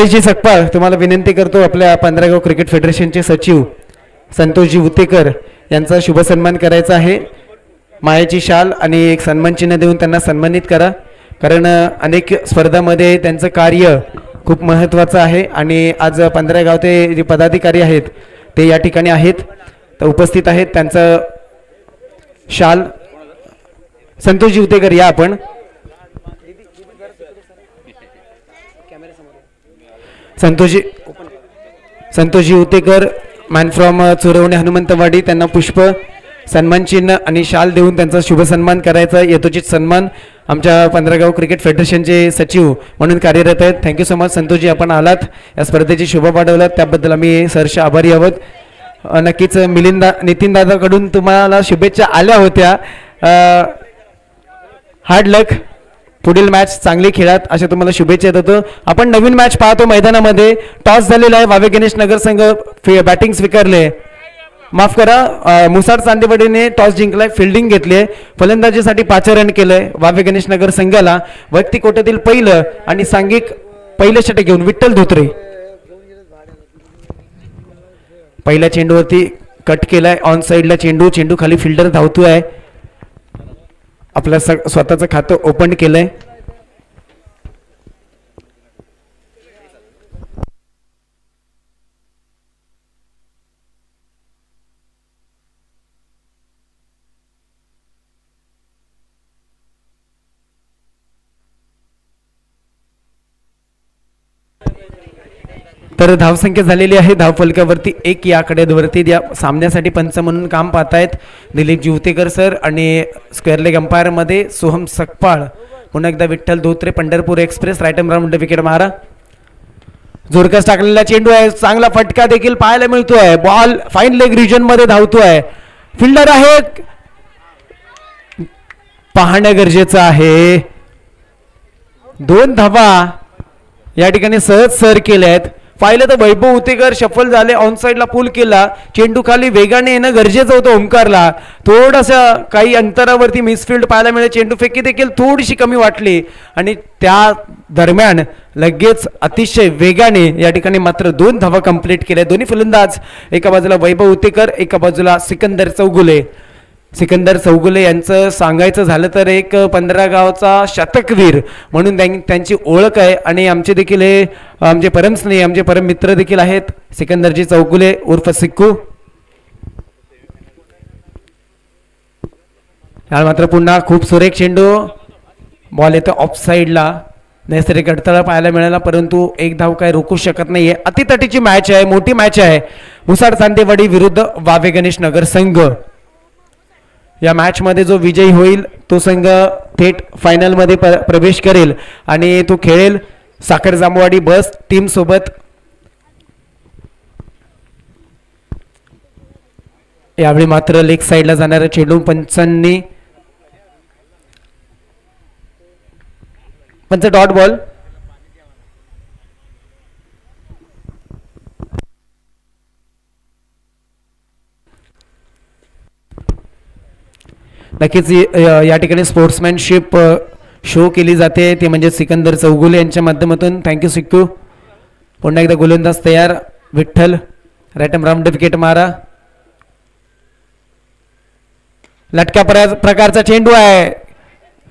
हरीशजी सकपाळ तुम्हाला विनंती करतो आपल्या पंधरागाव क्रिकेट फेडरेशनचे सचिव संतोषजी उतेकर यांचा शुभ सन्मान करायचा आहे. मायाची शाल आणि एक सन्मान चिन्ह देऊन त्यांना सन्मानित करा, कारण अनेक स्पर्धामध्ये त्यांचं कार्य खूप महत्त्वाचं आहे आणि आज पंधरागावचे जे पदाधिकारी आहेत ते या ठिकाणी आहेत, तर उपस्थित आहेत. त्यांचं शाल संतोषजी उतेकर या आपण. संतोषजी उतेकर मॅन फ्रॉम चोरवणे हनुमंतवाडी, त्यांना पुष्प सन्मान चिन्ह आणि शाल देऊन त्यांचा शुभ सन्मान करायचा. यथोचित सन्मान आमच्या पंधरागाव क्रिकेट फेडरेशनचे सचिव म्हणून कार्यरत आहेत. थँक्यू सो मच संतोषजी, आपण आलात या स्पर्धेची शोभा वाढवलात त्याबद्दल आम्ही सरसे आभारी आहोत. नक्कीच नितीन दादाकडून तुम्हाला शुभेच्छा आल्या होत्या. हार्ड लक, पुढील मॅच चांगली खेळात अशा तुम्हाला शुभेच्छा देतो. आपण नवीन मॅच पाहतो मैदानामध्ये. टॉस झालेला आहे, वावे गणेश नगर संघ बॅटिंग स्वीकारले, माफ करा मुसाड चांदेवाडीने टॉस जिंकलाय, फिल्डिंग घेतली, फलंदाजीसाठी 5 रन केलंय वावे गणेश नगर संघाला. वैयक्तिक कोट्यातील पहिलं आणि सांघिक पहिलं षटक घेऊन विठ्ठल धोत्रे पहिल्या चेंडूवरती कट केलाय, ऑन साइडला चेंडू खाली फिल्डर धावतोय, आपलं स्वतःचं खातं ओपन केलंय. तर धावसंख्या झालेली आहे धावफलकावरती 1 या आकड्यावरती. या सामन्यासाठी पंच म्हणून काम पाहतायत दिलीप जिवतेकर सर आणि स्क्वेअर लेग अंपायरमध्ये सोहम सकपाळ. पुन्हा एकदा Vitthal Dhotre, Pandharpur express. Right hand round wicket मारा. जोरकस टाकलेला चेंडू आहे, चांगला फटका देखील पाहायला मिळतोय. बॉल फाईन लेग रिजन मध्ये धावतोय, फिल्डर आहे, पाहणं गरजेचं आहे. 2 धावा या ठिकाणी सहज सर केल्यात. पाहिलं तर वैभव उतेकर शफल झाले, ऑन साइडला पुल केला, चेंडू खाली वेगाने येणं गरजेचं होतं ओमकारला. थोडासा काही अंतरावरती मिसफिल्ड पाहायला मिळेल, चेंडू फेकी देखील थोडीशी कमी वाटली आणि त्या दरम्यान लगेच अतिशय वेगाने या ठिकाणी मात्र 2 धावा कंप्लीट केल्या. दोन्ही फलंदाज, एका बाजूला वैभव उतेकर, एका बाजूला सिकंदर चौगुले. सिकंदर चौगुले यांचं सांगायचं झालं तर एक 15 गावचा शतकवीर म्हणून त्यांची ओळख आहे आणि आमचे देखील हे आमचे परमस्नेही, आमचे परम मित्र देखील आहेत सिकंदरजी चौगुले उर्फ सिक्कू. या मात्र पुन्हा खूप सुरेख चेंडू, बॉल येतो ऑफ साइडला, नैसर्गिक अडथळा पाहायला मिळाला परंतु 1 धाव काय रोखू शकत नाहीये. अतितटीची मॅच आहे, मोठी मॅच आहे. मुसाड चांदेवाडी विरुद्ध वावे गणेश नगर संघ. या मॅच मध्ये जो विजयी होईल तो संघ थेट फायनल मध्ये प्रवेश करेल आणि तो खेळेल साखर जामवाडी बस टीम सोबत. यावेळी मात्र लेग साइडला जाणारा चेंडू पंचांनी डॉट बॉल. नक्कीच या ठिकाणी स्पोर्ट्समॅनशिप शो केली जाते, ते म्हणजे सिकंदर चौगुले यांच्या माध्यमातून. थँक्यू सिक्कू. पुन्हा एकदा गोलंदाज तयार, Vitthal. Right hand round wicket मारा. लटक्या प्रकारचा चेंडू आहे,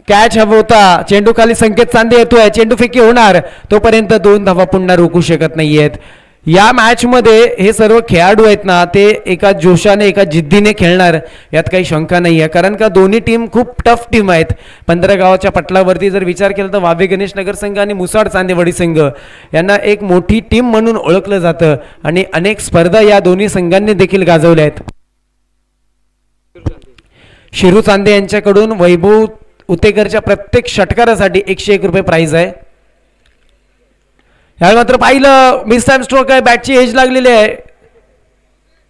कॅच हवा होता, चेंडू खाली संकेत चांदे येतोय, चेंडू फेकी होणार, तोपर्यंत 2 धावा पुन्हा रोखू शकत नाहीयेत. या मॅच मध्ये हे सर्व खेळाडू आहेत ना, ते एका जोशाने एका जिद्दीने खेळणार यात काही शंका नाही आहे, कारण का दोन्ही टीम खूप टफ टीम आहेत. 15 गावाच्या पटलावरती जर विचार केला तर वावे गणेश नगर संघ आणि मुसाड चांदेवाडी संघ यांना एक मोठी टीम म्हणून ओळखलं जातं आणि अनेक स्पर्धा या दोन्ही संघांनी देखील गाजवल्या आहेत. शिरू चांदे यांच्याकडून वैभव उतेकरच्या प्रत्येक षटकारासाठी 101 रुपये प्राइज आहे. यावेळी मात्र पाहिलं मिस टाइम स्ट्रोक आहे, बॅटची एज लागलेली आहे,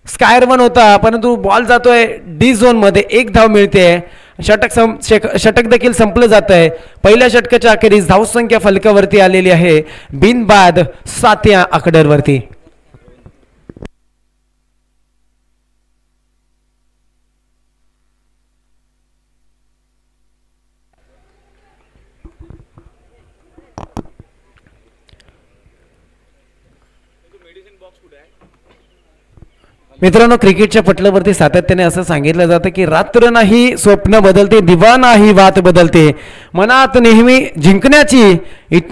स्कायर 1 होता परंतु बॉल जातोय डी झोन मध्ये. 1 धाव मिळते, षटक देखील संपलं जात आहे. पहिल्या षटकाच्या अखेरीस धावसंख्या फलकावरती आलेली आहे बिनबाद 7 या आकड्यावरती. मित्रांनो, क्रिकेटच्या पटलावरती सातत्याने असं सांगितलं जातं की रात्र नाही स्वप्न बदलते, दिवा नाही वाट बदलते. मनात नेहमी जिंकण्याची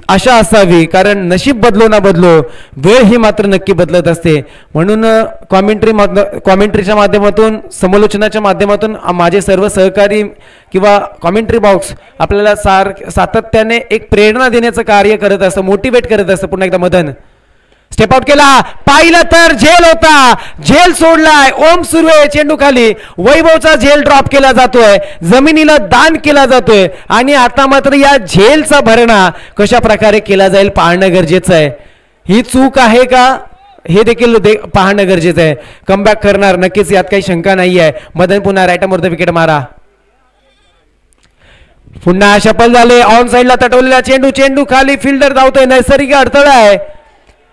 आशा असावी, कारण नशीब बदलो ना बदलो, वेळ ही मात्र नक्की बदलत असते. म्हणून कॉमेंट्रीच्या माध्यमातून, समालोचनाच्या माध्यमातून माझे सर्व सहकारी किंवा कॉमेंट्री बॉक्स आपल्याला सातत्याने एक प्रेरणा देण्याचं कार्य करत असतं, मोटिवेट करत असतं. पुन्हा एकदा मदन स्टेप आउट केला, पाहिलं तर झेल होता, झेल सोडलाय, ओम सुरू आहे चेंडू खाली, वैभवचा झेल ड्रॉप केला जातोय, जमिनीला दान केला जातोय आणि आता मात्र या झेलचा भरणा कशा प्रकारे केला जाईल पाहणं गरजेचं आहे. ही चूक आहे का हे देखील पाहणं गरजेचं आहे. कमबॅक करणार नक्कीच, यात काही शंका नाही आहे. मदन पुन्हा राईटमवर विकेट मारा, पुन्हा शफल झाले, ऑन साइडला तटवलेला चेंडू, चेंडू खाली, फिल्डर धावतोय, नैसर्गिक अडथळा आहे.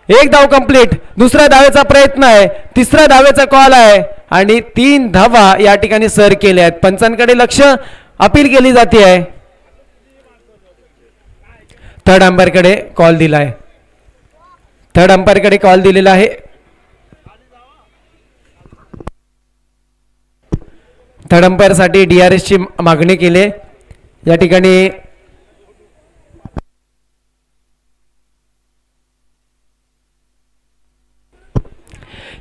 एक धाव कंप्लीट, दुसऱ्या धावेचा प्रयत्न आहे, तिसऱ्या धावेचा कॉल आहे आणि 3 धावा या ठिकाणी सर केल्या आहेत. पंचांकडे लक्ष, अपील केली जाते आहे. थर्ड अंपायरकडे कॉल दिलाय, थर्ड अंपायरकडे कॉल दिलेला आहे. थर्ड अंपायरसाठी DRS ची मागणी केली या ठिकाणी.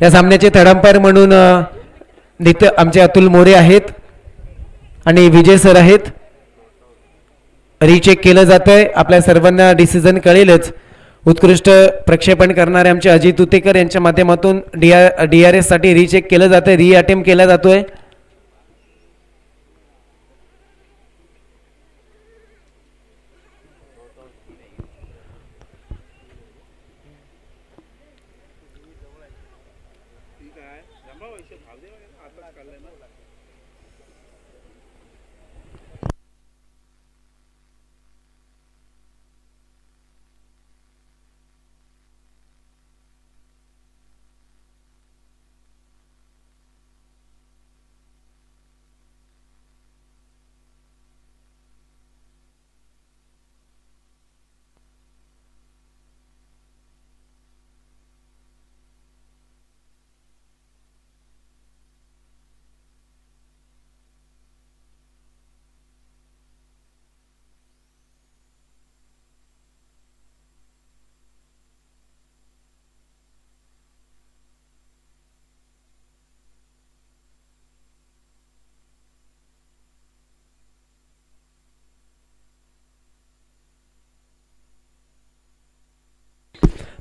या सामन्याचे थर्ड अंपायर म्हणून नित्य आमचे अतुल मोरे आहेत आणि विजय सर आहेत. रिचेक केलं जातंय, आपल्या सर्वांना डिसिजन कळेलच. उत्कृष्ट प्रक्षेपण करणारे आमचे अजित उतेकर यांच्या माध्यमातून DRS साठी रिचेक केलं जातंय, री अटेम्प्ट केला जातोय.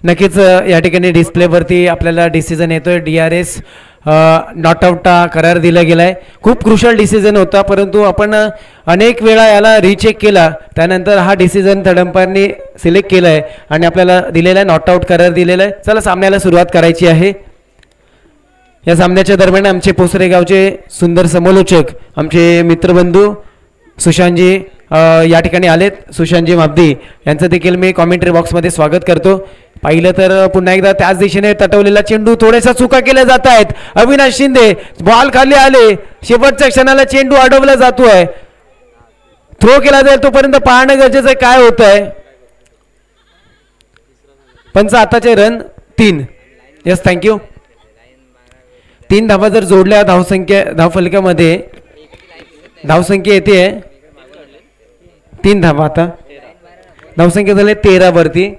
नक्कीच या ठिकाणी डिस्प्लेवरती आपल्याला डिसिजन येतोय. DRS नॉट आउट करार दिला गेलाय. खूप क्रुशल डिसिजन होता, परंतु आपण अनेक वेळा याला रिचेक केला, त्यानंतर हा डिसिजन थर्ड अंपायरनी सिलेक्ट केलाय आणि आपल्याला दिलेला आहे, नॉट आउट करार दिलेला आहे. चला सामन्याला सुरुवात करायची आहे. या सामन्याच्या दरम्यान आमचे पोसरे गावचे सुंदर समालोचक आमचे मित्रबंधू सुशांतजी या ठिकाणी आलेत. सुशांतजी माबदी यांचं देखील मी कॉमेंट्री बॉक्समध्ये स्वागत करतो. पाहिलं तर पुन्हा एकदा त्याच दिशेने तटवलेला चेंडू, थोड्याशा चुका केल्या जात आहेत. अविनाश शिंदे बॉल खाली आले, शेवटच्या क्षणाला चेंडू अडवला जातोय, थ्रो केला जाईल तोपर्यंत पाहणं गरजेचं आहे काय होत आहे. पंच आताचे रन 3. Yes, thank you. 3 धावा जर जोडल्या धावफलकामध्ये धावसंख्या येते 3 धावा. आता धावसंख्या झाली 13 वरती.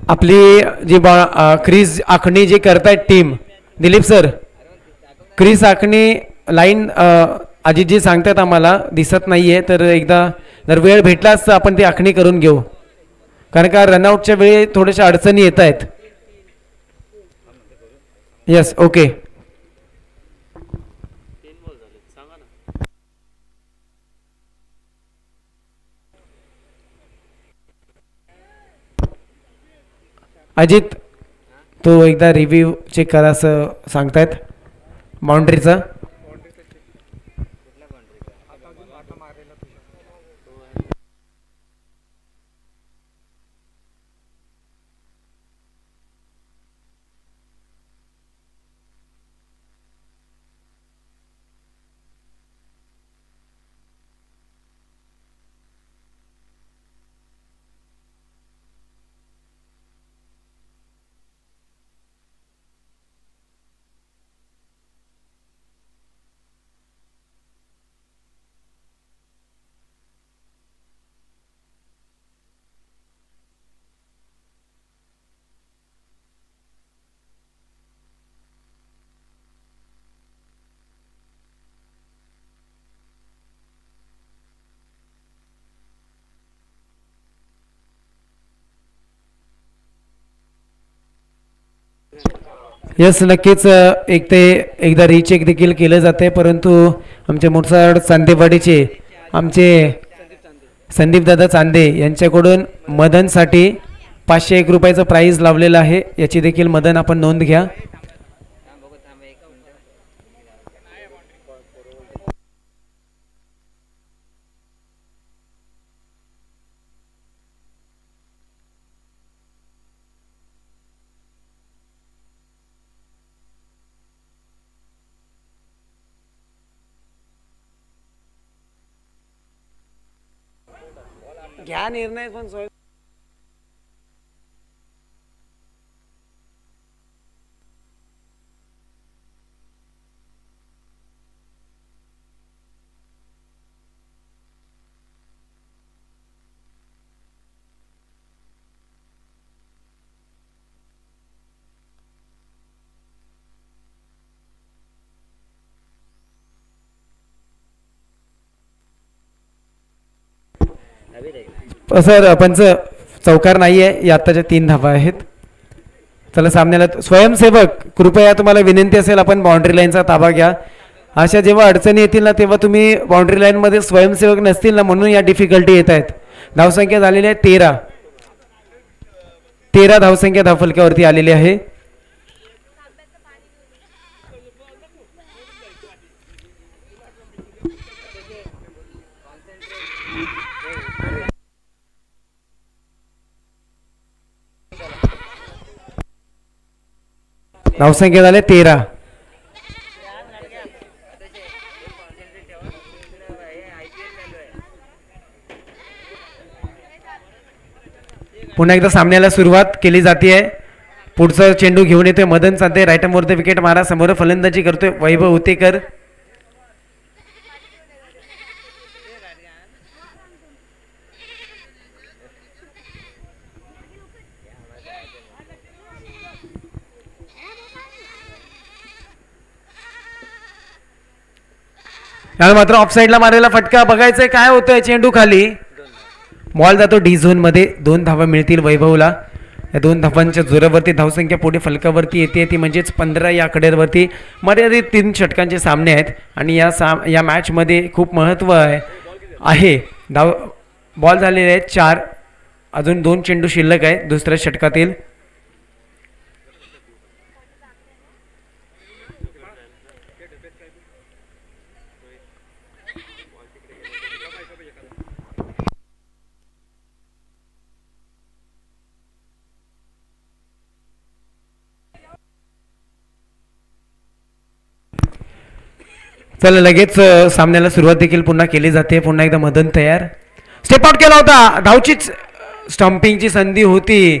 आपली जी क्रीज आखणी जी करतायत टीम, दिलीप सर, क्रीज आखणी लाईन अजितजी सांगतात आम्हाला दिसत नाहीये, तर एकदा जर वेळ भेटलाच आपण ती आखणी करून घेऊ, कारण का रनआउटच्या वेळी थोड्याशा अडचणी येत आहेत. Yes, okay. अजित, तो एकदा रिव्ह्यू चेक करा असं सांगतायत बाउंड्रीचा. यस नक्कीच एक ते एकदा रीचेक देखील केलं जाते, परंतु आमचे मोरसाड चांदेवाडीचे आमचे संदीप दादा चांदे यांच्याकडून मदनसाठी 501 रुपयाचं प्राईज लावलेलं आहे. याची देखील मदन आपण नोंद घ्या. घ्या निर्णय पण सोय. सर पंच चौकार नाही आहे. या आत्ताच्या 3 धावा आहेत. चला सामन्याला स्वयंसेवक कृपया तुम्हाला विनंती असेल आपण बाउंड्री लाईनचा ताबा घ्या. अशा जेव्हा अडचणी येतील ना तेव्हा तुम्ही बाउंड्री लाईनमध्ये स्वयंसेवक नसतील ना म्हणून या डिफिकल्टी येत आहेत. धावसंख्या झालेली आहे 13 धावसंख्या धावफलकावरती आलेली आहे. धावसंख्या झाले 13. पुन्हा एकदा सामन्याला सुरुवात केली जाते. पुढचा चेंडू घेऊन येतोय मदन चांदे. राईट आर्मवरती विकेट मारा. समोर फलंदाजी करतोय वैभव उतेकर. मात्र ऑफसाईडला मारलेला फटका. बघायचंय काय होतंय. चेंडू खाली. बॉल जातो डी झोन मध्ये. 2 धावा मिळतील वैभवला. या 2 धावांच्या जोरावरती धावसंख्या पुढे फलकावरती येते ती म्हणजेच 15 या आकड्यावरती. मर्यादित 3 षटकांचे सामने आहेत आणि या मॅच मध्ये खूप महत्व आहे. बॉल झालेले आहेत 4. अजून 2 चेंडू शिल्लक आहे दुसऱ्या षटकातील. चला लगेच सामन्याला सुरुवात देखील पुन्हा केली जाते. पुन्हा एकदा मदन तयार. स्टेप आउट केला होता. धावचीच स्टंपिंगची संधी होती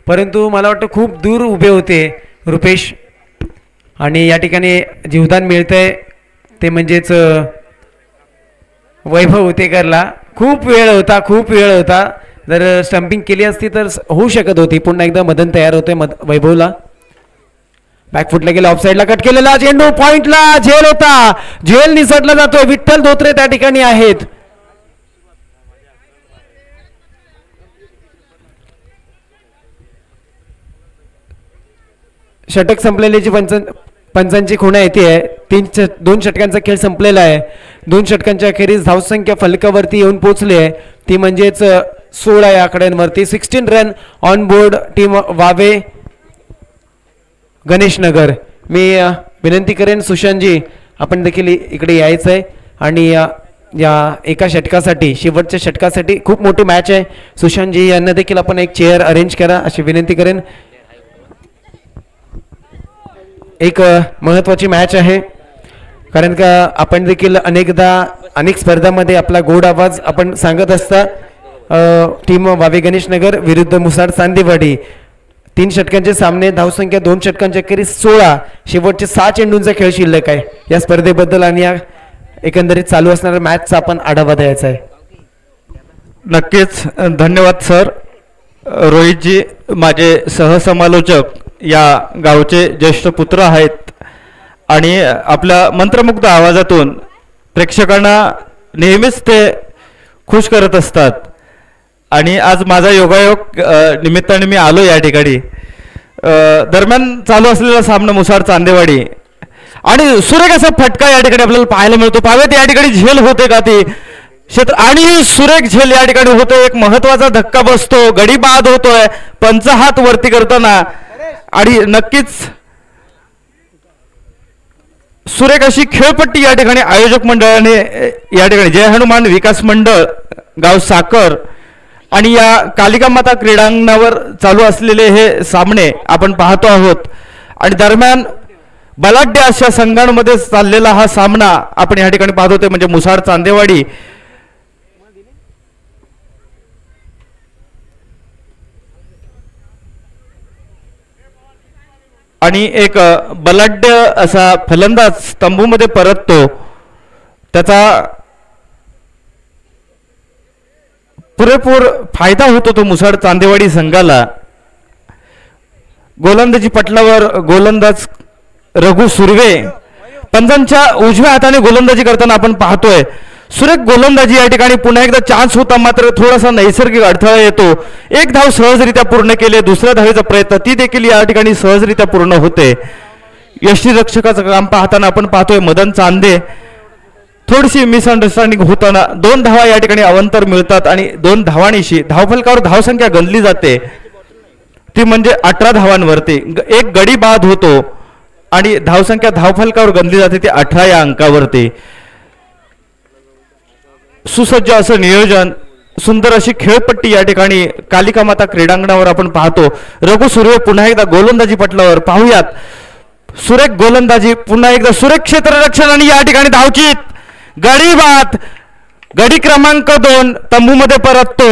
परंतु मला वाटतं खूप दूर उभे होते रुपेश आणि या ठिकाणी जीवदान मिळतंय ते म्हणजेच वैभव उतेकरला. खूप वेळ होता. जर स्टंपिंग केली असती तर होऊ शकत होती. पुन्हा एकदा मदन तयार होते वैभवला. बॅकफुटला गेला. ऑफ साइडला कट केलेला चेंडू पॉइंटला. झेल होता. झेल निसटला जातोय. विठ्ठल धोत्रे त्या ठिकाणी आहेत. षटक संपलेली पंचांची खुणा येते. 2 षटकांचा खेळ संपलेला आहे. 2 षटकांच्या अखेरीस धावसंख्या फलकावरती येऊन पोहोचली आहे ती म्हणजेच 16 या आकड्यांवरती. 16 run on board team Wawe Ganesh Nagar. मी विनंती करेन सुशांतजी आपण देखील इकडे यायचं आहे आणि या एका षटकासाठी शेवटच्या षटकासाठी खूप मोठी मॅच आहे. सुशांतजी यांना देखील आपण एक चेअर अरेंज करा अशी विनंती करेन. एक महत्त्वाची मॅच आहे कारण का आपण देखील अनेक स्पर्धांमध्ये आपला गोड आवाज आपण सांगत असता. टीम वावे गणेश नगर विरुद्ध मुसाड चांदेवाडी. 3 षटकांचे सामने. धावसंख्या 2 षटकांच्या अखेरीस 16. शेवटचे 6 चेंडूंचा खेळ शिल्लक आहे. या स्पर्धेबद्दल आणि या एकंदरीत चालू असणाऱ्या मॅचचा आपण आढावा द्यायचा आहे. नक्कीच धन्यवाद सर. रोहितजी माझे सहसमालोचक या गावचे ज्येष्ठ पुत्र आहेत आणि आपल्या मंत्रमुग्ध आवाजातून प्रेक्षकांना नेहमीच ते खुश करत असतात आणि आज माझा योगायोग निमित्ताने मी आलो या ठिकाणी. दरम्यान चालू असलेला सामना मुसाड चांदेवाडी आणि सुरेख असा फटका या ठिकाणी आपल्याला पाहायला मिळतो. पाहावेत या ठिकाणी झेल होते का ती क्षेत्र आणि सुरेख झेल या ठिकाणी होतो. एक महत्वाचा धक्का बसतो, गडी बाद होतोय पंच हात वरती करताना आणि नक्कीच सुरेख अशी खेळपट्टी या ठिकाणी आयोजक मंडळाने या ठिकाणी जय हनुमान विकास मंडळ गाव साखर आणि या कालिका माता क्रीडांगणावर चालू असलेले हे सामने आपण पाहतो आहोत. आणि दरम्यान बलाढ्य अशा संघांमध्ये चाललेला हा सामना आपण या ठिकाणी पाहतो ते म्हणजे मुसाड चांदेवाडी आणि एक बलाढ्य असा फलंदाज तंबूमध्ये परततो. त्याचा पुरेपूर फायदा होतो तो मुसाड चांदेवाडी संघाला. गोलंदाजी पटलावर गोलंदाज रघु सुर्वे पंचांच्या उजव्या हाताने गोलंदाजी करताना आपण पाहतोय. सुरेख गोलंदाजी या ठिकाणी पुन्हा एकदा चान्स होता मात्र थोडासा नैसर्गिक अडथळा येतो. एक धाव सहजरित्या पूर्ण केले. दुसऱ्या धावेचा प्रयत्न ती देखील या ठिकाणी सहजरित्या पूर्ण होते. यष्टीरक्षकाचं काम पाहताना आपण पाहतोय मदन चांदे थोडीशी मिसअंडरस्टँडिंग होताना 2 धावा या ठिकाणी अवंतर मिळतात आणि 2 धावांनीशी धावफलकावर धावसंख्या गणली जाते ती म्हणजे 18 धावांवरती. एक गडी बाद होतो आणि धावसंख्या धावफलकावर गणली जाते ती 18 या अंकावरती. सुसज्ज असं नियोजन, सुंदर अशी खेळपट्टी या ठिकाणी कालिका माता क्रीडांगणावर आपण पाहतो. रघु सुर्वे पुन्हा एकदा गोलंदाजी पटलावर पाहूयात. सुरेख गोलंदाजी पुन्हा एकदा सुरेख क्षेत्ररक्षण आणि या ठिकाणी धावचीत गडी बाद. गडी क्रमांक 2 तंबूमध्ये परततो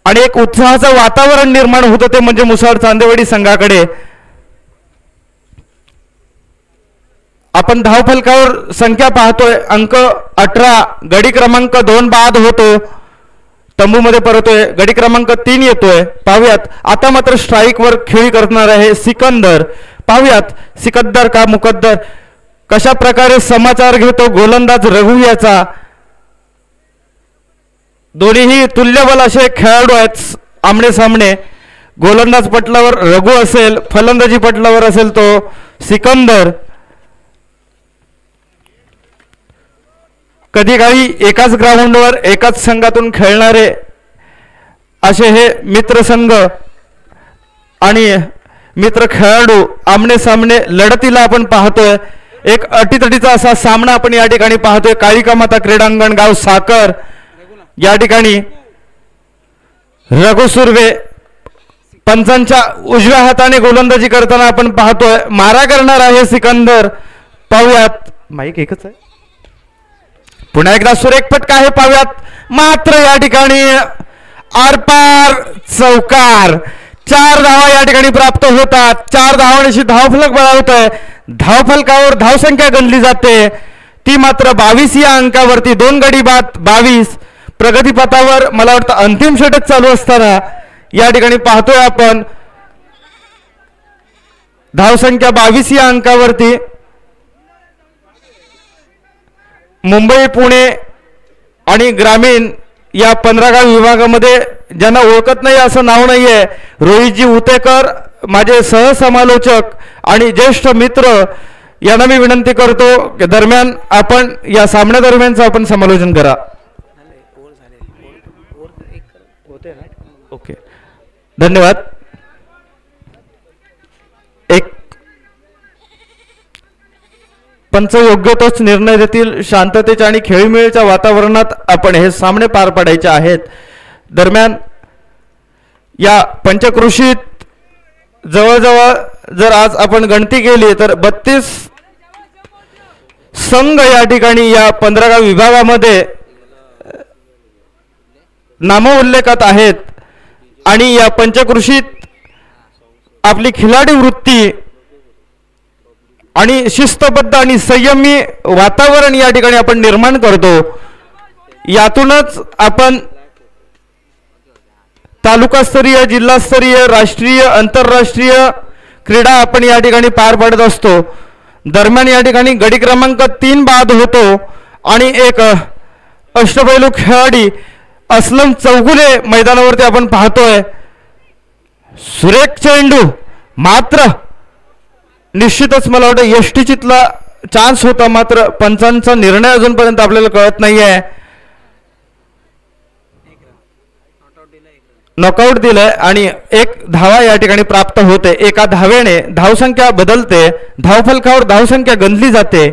आणि एक उत्साहाचं वातावरण निर्माण होतं ते म्हणजे मुसाड चांदेवाडी संघाकडे. आपण धावफलकावर संख्या पाहतोय अंक 18. गडी क्रमांक 2 बाद होतो तंबूमध्ये परतोय. गडी क्रमांक 3 येतोय. पाहूयात आता मात्र स्ट्राईकवर खेळी करणार आहे सिकंदर. पाहूयात सिकंदर का मुकद्दर कशा प्रकारे समाचार घेतो गोलंदाज रघु याचा. दोन्हीही तुल्यबल असे खेळाडू आहेत आमने सामने. गोलंदाज पटलावर रघु असेल, फलंदाजी पटलावर असेल तो सिकंदर. कधी काही एकाच ग्राउंडवर एकाच संघातून खेळणारे असे हे मित्र संघ आणि मित्र खेळाडू आमने सामने लढतीला आपण पाहतोय. एक अटीतटीचा असा सामना आपण या ठिकाणी पाहतोय. कालिका माता क्रीडांगण गाव साखर या ठिकाणी रघु सुर्वे पंचांच्या उजव्या हाताने गोलंदाजी करताना आपण पाहतोय. मारा करणार आहे सिकंदर. पाहूयात माईक एकच आहे. पुन्हा एकदा सुरेख फटका आहे पाहूयात मात्र या ठिकाणी आरपार चौकार. 4 धावा या ठिकाणी प्राप्त होतात. 4 धावांशी धावफलक बळावतोय. धावफलकावर धावसंख्या गणली जाते ती मात्र 22 या अंकावरती. 2 गडी बाद 22. प्रगतीपथावर मला वाटतं अंतिम षटक चालू असताना या ठिकाणी पाहतोय आपण धावसंख्या 22 या अंकावरती. मुंबई पुणे आणि ग्रामीण या 15 गाव विभागामध्ये ज्यांना ओळखत नाही असं नाव नाहीये रोहितजी उतेकर माझे सहसमालोचक आणि ज्येष्ठ मित्र यांना मी विनंती करतो की दरम्यान आपण या सामन्या दरम्यानचं आपण समालोचन करा. ओके धन्यवाद. एक पंच योग्य तोच निर्णय देतील. शांततेच्या आणि खेळीमेळीच्या वातावरणात आपण हे सामने पार पाडायचे आहेत. दरम्यान या पंचकृषीत जवळजवळ जर आज आपण गणती केली तर 32 संघ या ठिकाणी या 15 गाव विभागामध्ये नामोल्लेखात आहेत आणि या पंचकृषीत आपली खिलाडी वृत्ती आणि शिस्तबद्ध आणि संयमी वातावरण या ठिकाणी आपण निर्माण करतो. यातूनच आपण तालुकास्तरीय, जिल्हास्तरीय, राष्ट्रीय, आंतरराष्ट्रीय क्रीडा आपण या ठिकाणी पार पाडत असतो. दरम्यान या ठिकाणी गडी क्रमांक 3 बाद होतो आणि एक अष्टपैलू खेळाडी असलम चौगुले मैदानावरती आपण पाहतोय. सुरेख चेंडू, मात्र निश्चितच मला वाटतं यष्टीचीतला चान्स होता, मात्र पंचांचा निर्णय अजूनपर्यंत आपल्याला कळत नाहीये. नॉकआउट दिलंय आणि एक धावा या ठिकाणी प्राप्त होते. एका धावेने धावसंख्या बदलते, धावफलकावर धावसंख्या गंधली जाते.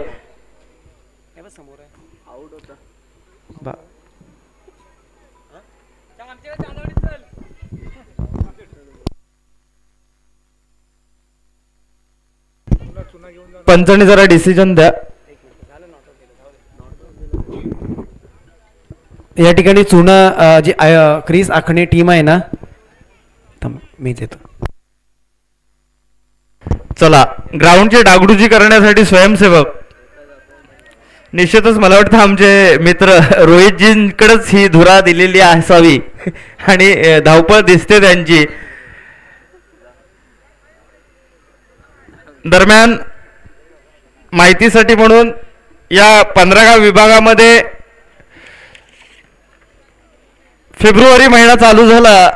पंचाने जरा डिसिजन द्या. या ठिकाणी चुना जी क्रिस आखणे टीम आहे ना, मी देतो. चला, ग्राउंडची डागडुजी करण्यासाठी स्वयंसेवक निश्चितच मला वाटतं आमचे मित्र रोहितजींकडेच ही धुरा दिलेली असावी आणि धावपळ दिसते त्यांची. दरम्यान माहितीसाठी म्हणून या 15 विभागामध्ये फेब्रुवारी महिना चालू झाला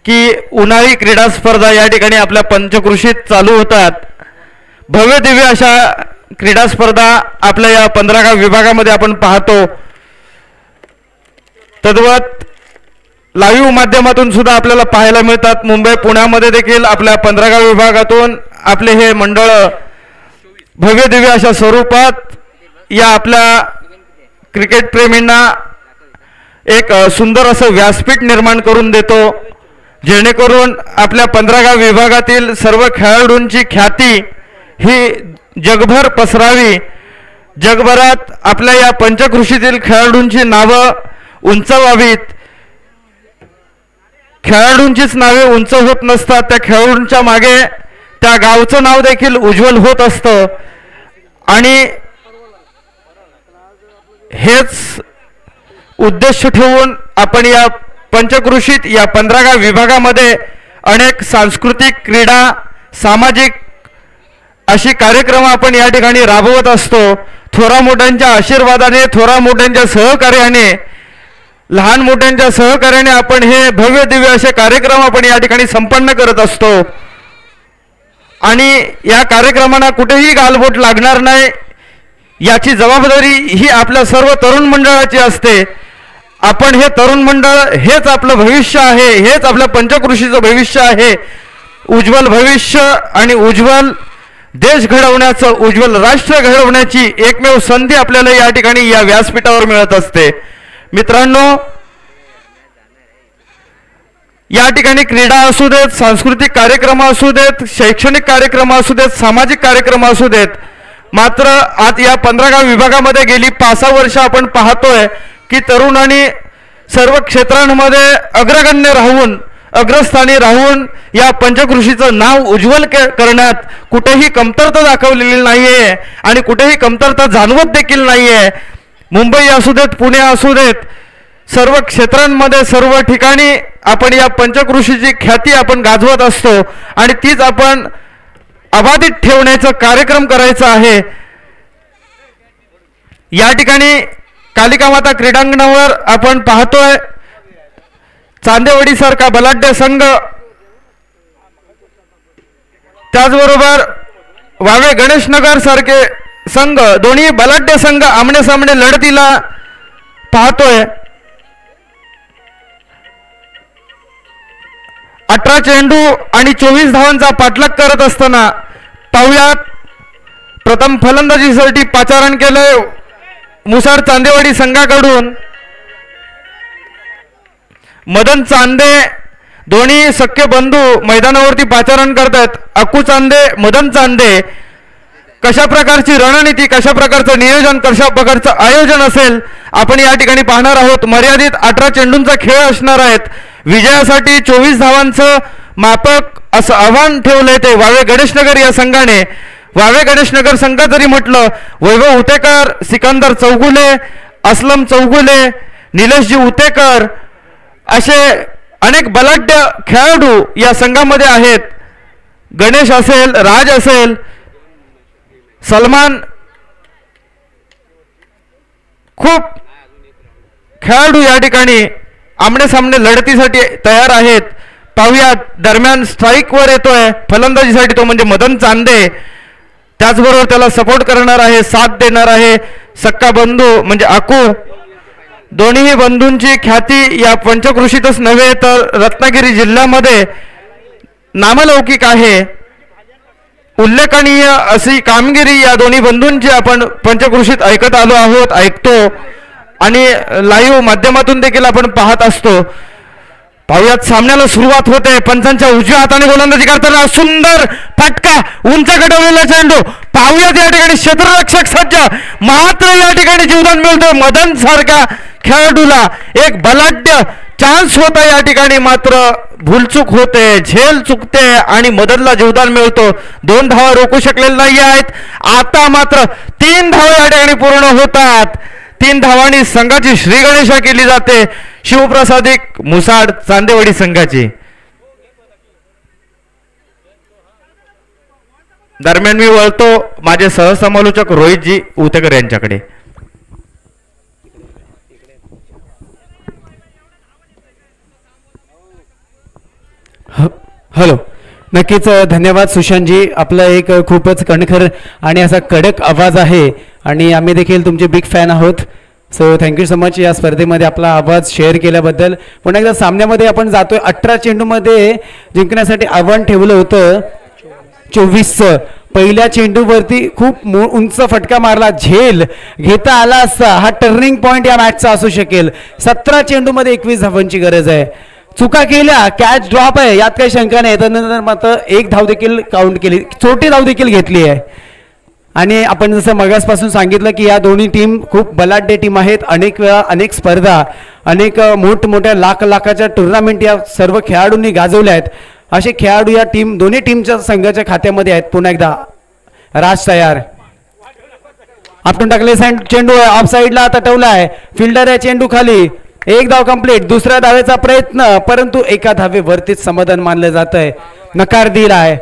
की उन्हाळी क्रीडा स्पर्धा या ठिकाणी आपल्या पंचकृषीत चालू होतात. भव्य दिव्य अशा क्रीडा स्पर्धा आपल्या या 15 विभागामध्ये आपण पाहतो. तद्वत लाईव्ह माध्यमातून सुद्धा आपल्याला पाहायला मिळतात. मुंबई पुण्यामध्ये देखील आपल्या 15 विभागातून आपले हे मंडळ भव्य दिव्य अशा स्वरूपात या आपल्या क्रिकेट प्रेमींना एक सुंदर असं व्यासपीठ निर्माण करून देतो, जेणेकरून आपल्या 15 विभागातील सर्व खेळाडूंची ख्याती ही जगभर पसरावी. जगभरात आपल्या या पंचकृषीतील खेळाडूंची नावं उंचावावीत. खेळाडूंचीच नावे उंच होत नसतात, त्या खेळाडूंच्या मागे त्या गावचं नाव देखील उज्ज्वल होत असतं. आणि हेच उद्देश ठेवून आपण या पंचकृषीत या 15 विभागामध्ये अनेक सांस्कृतिक, क्रीडा, सामाजिक अशी कार्यक्रम आपण या ठिकाणी राबवत असतो. थोरा मोठ्यांच्या आशीर्वादाने, थोरा मोठ्यांच्या सहकार्याने, लहान मोठ्यांच्या सहकार्याने आपण हे भव्य दिव्य असे कार्यक्रम आपण या ठिकाणी संपन्न करत असतो. आणि या कार्यक्रमांना कुठेही गालबोट लागणार नाही याची जबाबदारी ही आपल्या सर्व तरुण मंडळाची असते. आपण हे तरुण मंडळ हेच आपलं भविष्य आहे, हेच आपल्या पंचकृषीचं भविष्य आहे. उज्ज्वल भविष्य आणि उज्ज्वल देश घडवण्याचं, उज्ज्वल राष्ट्र घडवण्याची एकमेव संधी आपल्याला या ठिकाणी या व्यासपीठावर मिळत असते. मित्रांनो, या ठिकाणी क्रीडा असू देत, सांस्कृतिक कार्यक्रम असू देत, शैक्षणिक कार्यक्रम असू देत, सामाजिक कार्यक्रम असू देत, मात्र आज या 15 विभागामध्ये गेली 5-6 वर्ष आपण पाहतोय की तरुणांनी सर्व क्षेत्रांमध्ये अग्रगण्य राहून, अग्रस्थानी राहून या पंचकृषीचं नाव उज्ज्वल करण्यात कुठेही कमतरता दाखवलेली नाहीये आणि कुठेही कमतरता जाणवत देखील नाहीये. मुंबई असू देत, पुणे असू देत, सर्व क्षेत्रांमध्ये, सर्व ठिकाणी आपण या पंचकृषीची ख्याती आपण गाजवत असतो आणि तीच आपण अबाधित ठेवण्याचा कार्यक्रम करायचा आहे. या ठिकाणी कालिका माता क्रीडांगणावर आपण पाहतोय चांदेवाडी सारखा बलाढ्य संघ, त्याचबरोबर वावे गणेशनगर सारखे संघ, दोन्ही बलाढ्य संघ आमने सामने लढतीला पाहतोय. 18 चेंडू आणि 24 धावांचा पाठलाग करत असताना पाहुयात प्रथम फलंदाजीसाठी पाचारण केलंय मुसाड चांदेवाडी संघाकडून. मदन चांदे, दोन्ही सख्खे बंधू मैदानावरती पाचारण करतात. अक्कू चांदे, मदन चांदे. कशा प्रकारची रणनीती, कशा प्रकारचं नियोजन, कशा प्रकारचं आयोजन असेल आपण या ठिकाणी पाहणार आहोत. मर्यादित 18 चेंडूंचा खेळ असणार आहेत. विजयासाठी 24 धावांचं मापक असं आव्हान ठेवलंय ते वावे गणेशनगर या संघाने. वावे गणेशनगर संघ जरी म्हटलं, वैभव उतेकर, सिकंदर चौगुले, असलम चौगुले, निलेशजी उतेकर असे अनेक बलाढ्य खेळाडू या संघामध्ये आहेत. गणेश असेल, राज असेल, सलमान, खूप खेळाडू या ठिकाणी आमने सामने लढतीसाठी तयार आहेत. पाहूया दरम्यान स्ट्राईक वर येतोय फलंदाजीसाठी तो म्हणजे मदन चांदे. त्याचबरोबर त्याला सपोर्ट करणार आहे, साथ देणार आहे सक्का बंधू म्हणजे आकू. दोन्ही बंधूंची ख्याती या पंचकृषीतच नव्हे तर रत्नागिरी जिल्ह्यामध्ये नामलौकिक आहे. उल्लेखनीय अशी कामगिरी या दोन्ही बंधूंची आपण पंचकृषीत ऐकत आलो आहोत, ऐकतो आणि लाईव्ह माध्यमातून देखील आपण पाहत असतो. पाहुयात सामन्याला सुरुवात होते. पंचांच्या उजव्या हाताने गोलंदाजी करताना सुंदर फटका, उंच गटवलेला चेंडू. पाहुयात या ठिकाणी क्षेत्ररक्षक सज्ज, मात्र या ठिकाणी जीवदान मिळतो मदन सारखा खेळाडूला. एक बलाढ्य चान्स होता या ठिकाणी, मात्र भूलचूक होते, झेल चुकते आणि मदनला जीवदान मिळतो. 2 धावा रोखू शकलेले नाही आहेत. आता मात्र 3 धावा या ठिकाणी पूर्ण होतात. 3 धावांनी संघाची श्रीगणेशा केली जाते शिवप्रसादिक मुसाड चांदेवाडी संघाची. दरम्यान मी वळतो माझे सहसमालोचक रोहितजी उतेकर यांच्याकडे. हॅलो, नक्कीच धन्यवाद सुशांतजी. आपला एक खूपच कणखर आणि असा कडक आवाज आहे आणि आम्ही देखील तुमचे बिग फॅन आहोत. सो थँक्यू सो मच या स्पर्धेमध्ये आपला आवाज शेअर केल्याबद्दल. पुन्हा एकदा सामन्यामध्ये आपण जातोय. 18 चेंडूमध्ये जिंकण्यासाठी आव्हान ठेवलं होतं 24चं. पहिल्या चेंडूवरती खूप उंच फटका मारला, झेल घेता आला असता हा टर्निंग पॉईंट या मॅचचा असू शकेल. 17 चेंडूमध्ये 21 धावांची गरज आहे. चुका केल्या, कॅच ड्रॉप आहे, यात काही शंका नाही. त्यानंतर मात्र 1 धाव देखील काउंट केली, छोटी धाव देखील घेतली आहे. आणि आपण जसं मगासपासून सांगितलं की या दोन्ही टीम खूप बलाढ्य टीम आहेत. अनेक वेळा अनेक स्पर्धा, अनेक मोठमोठ्या लाखाच्या टुर्नामेंट या सर्व खेळाडूंनी गाजवल्या आहेत. असे खेळाडू या दोन्ही टीमच्या संघाच्या खात्यामध्ये आहेत. पुन्हा एकदा राज तयार, आपटून टाकले चेंडू ऑफ साईडला तटवला आहे. फिल्डर आहे चेंडू खाली. 1 धाव कंप्लीट. दुसऱ्या धावेचा प्रयत्न, परंतु एका धावेवरतीच समाधान मानलं जात आहे. नकार दिला आहे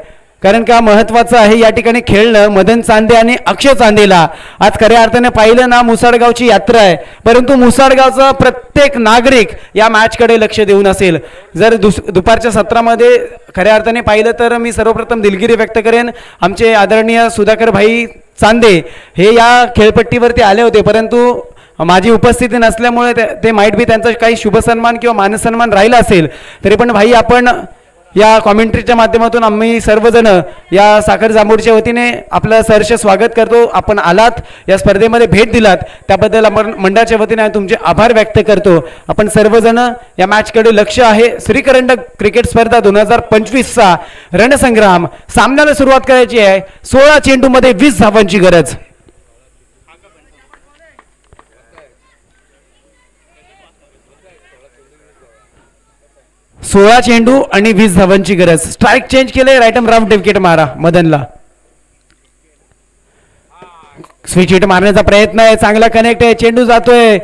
कारण का महत्वाचं आहे या ठिकाणी खेळणं. मदन चांदे आणि अक्षय चांदेला आज खऱ्या अर्थाने पाहिलं ना मुसाडगावची यात्रा आहे, परंतु मुसाडगावचा प्रत्येक नागरिक या मॅचकडे लक्ष देऊन असेल. जर दुपारच्या सत्रामध्ये खऱ्या अर्थाने पाहिलं तर मी सर्वप्रथम दिलगिरी व्यक्त करेन. आमचे आदरणीय सुधाकर भाई चांदे हे या खेळपट्टीवरती आले होते, परंतु माझी उपस्थिती नसल्यामुळे ते माईट बी त्यांचा काही शुभसन्मान किंवा मानसन्मान राहिला असेल. तरी पण भाई आपण या कॉमेंट्रीच्या माध्यमातून आम्ही सर्वजण या साखर जांभूळच्या वतीने आपलं सहर्ष स्वागत करतो. आपण आलात, या स्पर्धेमध्ये भेट दिलात, त्याबद्दल आपण मंडळाच्या वतीने तुमचे आभार व्यक्त करतो. आपण सर्वजण या मॅचकडे लक्ष आहे. श्रीकरंडक क्रिकेट स्पर्धा 2025चा रणसंग्राम. सामन्याला सुरुवात करायची आहे. 16 चेंडूमध्ये 20 धावांची गरज. 16 चेंडू आणि 20 धावांची गरज. स्ट्राईक चेंज केले, राईट आर्म राऊंड विकेट मारा मदनला. स्विच हिट मारण्याचा प्रयत्न आहे, चांगला कनेक्ट आहे, चेंडू जातोय,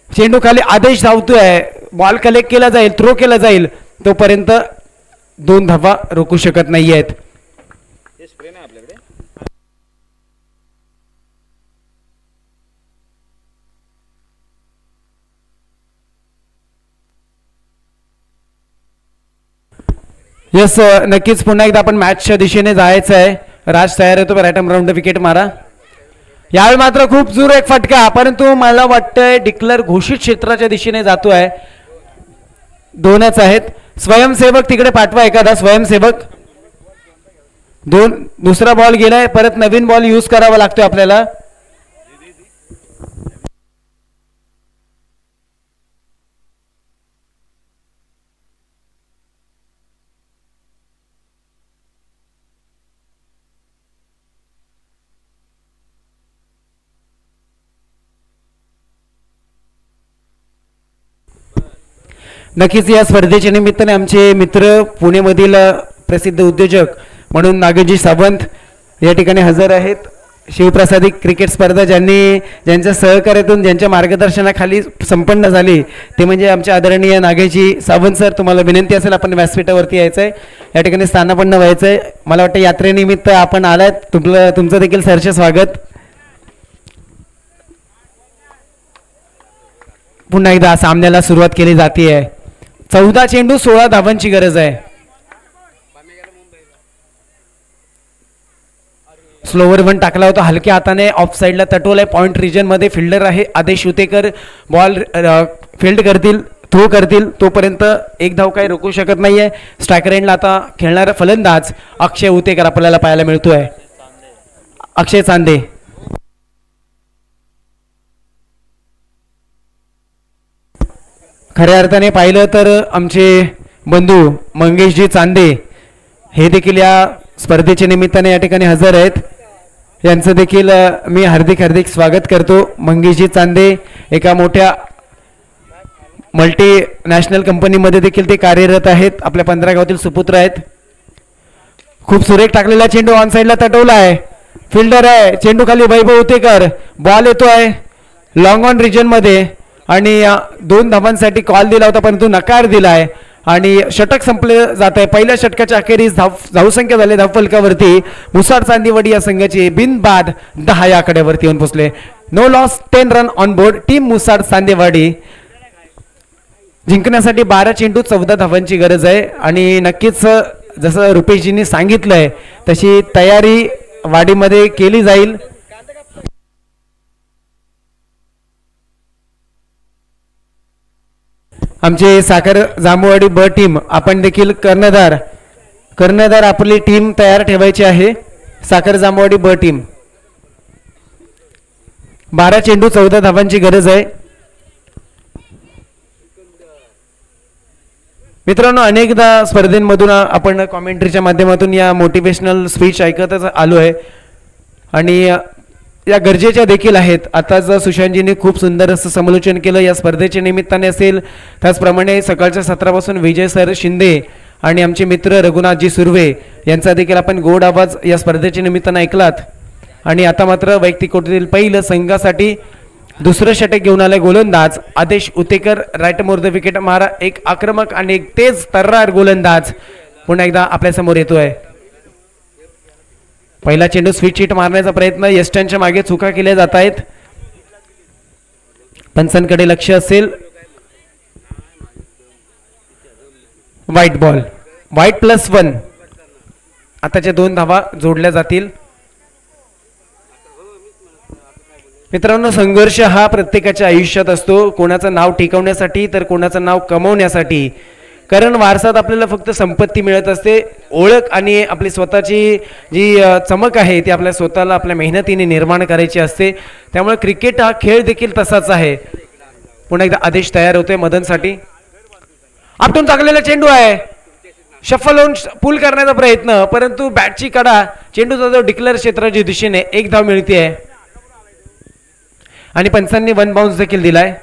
चेंडू खाली आदेश धावतोय, बॉल कलेक्ट केला जाईल, थ्रो केला जाईल, तोपर्यंत 2 धावा रोखू शकत नाहीयेत. यस, नक्कीच पुन्हा एकदा आपण मॅचच्या दिशेने जायचं आहे. राज तयार येतो, राईट आर्म राऊंड विकेट मारा. यावेळी मात्र खूप जोर एक फटका, परंतु मला वाटतंय डिक्लेअर घोषित क्षेत्राच्या दिशेने जातोय. 2च आहेत. स्वयंसेवक तिकडे पाठवा, एखादा स्वयंसेवक. दुसरा बॉल गेलाय, परत नवीन बॉल यूज करावा लागतोय आपल्याला. नक्कीच या स्पर्धेच्या निमित्ताने आमचे मित्र पुणेमधील प्रसिद्ध उद्योजक म्हणून नागेशजी सावंत या ठिकाणी हजर आहेत. शिवप्रसादिक क्रिकेट स्पर्धा ज्यांच्या सहकार्यातून, ज्यांच्या मार्गदर्शनाखाली संपन्न झाली ते म्हणजे आमचे आदरणीय नागेशजी सावंत सर. तुम्हाला विनंती असेल आपण व्यासपीठावरती यायचं आहे, या ठिकाणी स्थानापन्न व्हायचं आहे. मला वाटतं यात्रेनिमित्त आपण आलात, तुमचं देखील सहर्ष स्वागत. पुन्हा एकदा सामन्याला सुरुवात केली जाते आहे. 14 चेंडू 16 धावांची गरज आहे. स्लोवर वन टाकला होता हलक्या हाताने ऑफ साइडला तटवलाय. पॉइंट रिजन मध्ये फिल्डर आहे आदेश उतेकर. बॉल फील्ड करतील, थ्रो करतील तोपर्यंत एक धाव काही रोखू शकत नाहीये. स्ट्रायकर एंडला आता खेळणारा फलंदाज अक्षय उतेकर आपल्याला पाहायला मिळतोय. अक्षय चांदे खऱ्या अर्थाने पाहिलं तर आमचे बंधू मंगेशजी चांदे हे देखील या स्पर्धेच्या निमित्ताने या ठिकाणी हजर आहेत. यांचं देखील मी हार्दिक स्वागत करतो. मंगेशजी चांदे एका मोठ्या मल्टीनॅशनल कंपनीमध्ये देखील ते कार्यरत आहेत. आपल्या 15 गावातील सुपुत्र आहेत. खूप सुरेख टाकलेला चेंडू ऑन साइडला तटवला आहे. फिल्डर आहे, चेंडू खाली वैभव उतेकर. बॉल येतोय लॉंग ऑन रिजन मध्ये आणि 2 धावांसाठी कॉल दिला होता परंतु नकार दिलाय आणि षटक संपले जात आहे. पहिल्या षटकाच्या अखेरीस धावसंख्या झाली धावफलकावरती मुसाड चांदिवडी या संघाची बिनबाद 10 या आकड्यावरती येऊन पोहोचले. No loss 10 run on board. Team Musad Chandiwadi जिंकण्यासाठी 12 चेंडू 14 धावांची गरज आहे आणि नक्कीच जसं रुपेशजींनी सांगितलंय तशी तयारी वाडीमध्ये केली जाईल. आमचे साखर जांभूवाडी ब टीम आपण देखील कर्णधार आपली टीम तयार ठेवायची आहे. साखर जांभूवाडी ब टीम 12 चेंडू 14 धावांची गरज आहे. मित्रांनो अनेकदा स्पर्धेमधून आपण कॉमेंट्रीच्या माध्यमातून या मोटिवेशनल स्पीच ऐकतच आलो आहे आणि या गरजेच्या देखील आहेत. आताच सुशांतजींनी खूप सुंदर असं समालोचन केलं या स्पर्धेच्या निमित्ताने असेल. त्याचप्रमाणे सकाळच्या सत्रापासून विजय सर शिंदे आणि आमचे मित्र रघुनाथजी सुर्वे यांचा देखील आपण गोड आवाज या स्पर्धेच्या निमित्तानं ऐकलात. आणि आता मात्र वैयक्तिक कोटीतील पहिलं संघासाठी दुसरं षटक घेऊन आले गोलंदाज Aadesh Utekar. Right arm over the wicket मारा. एक आक्रमक आणि एक तेज तर्रार गोलंदाज पुन्हा एकदा आपल्या समोर येतोय. पहिला चेंडू स्वीट शीट मारण्याचा प्रयत्न. यष्टांच्या मागे चुका केल्या जात आहेत. पंचांकडे लक्ष असेल. White ball. व्हाईट +1. आताच्या 2 धावा जोडल्या जातील. मित्रांनो संघर्ष हा प्रत्येकाच्या आयुष्यात असतो. कोणाचं नाव टिकवण्यासाठी तर कोणाचं नाव कमवण्यासाठी. कारण वारसात आपल्याला फक्त संपत्ती मिळत असते. ओळख आणि आपली स्वतःची जी चमक आहे ती आपल्या स्वतःला आपल्या मेहनतीने निर्माण करायची असते. त्यामुळे क्रिकेट हा खेळ देखील तसाच आहे. पुन्हा एकदा आदेश तयार होतोय मदनसाठी. आपटून टाकलेला चेंडू आहे. शफल होऊन पुल करण्याचा प्रयत्न परंतु बॅटची कडा चेंडूचा जो डिक्लेअर क्षेत्राच्या दिशेने एक धाव मिळते आणि पंचांनी 1 बाउन्स देखील दिलाय.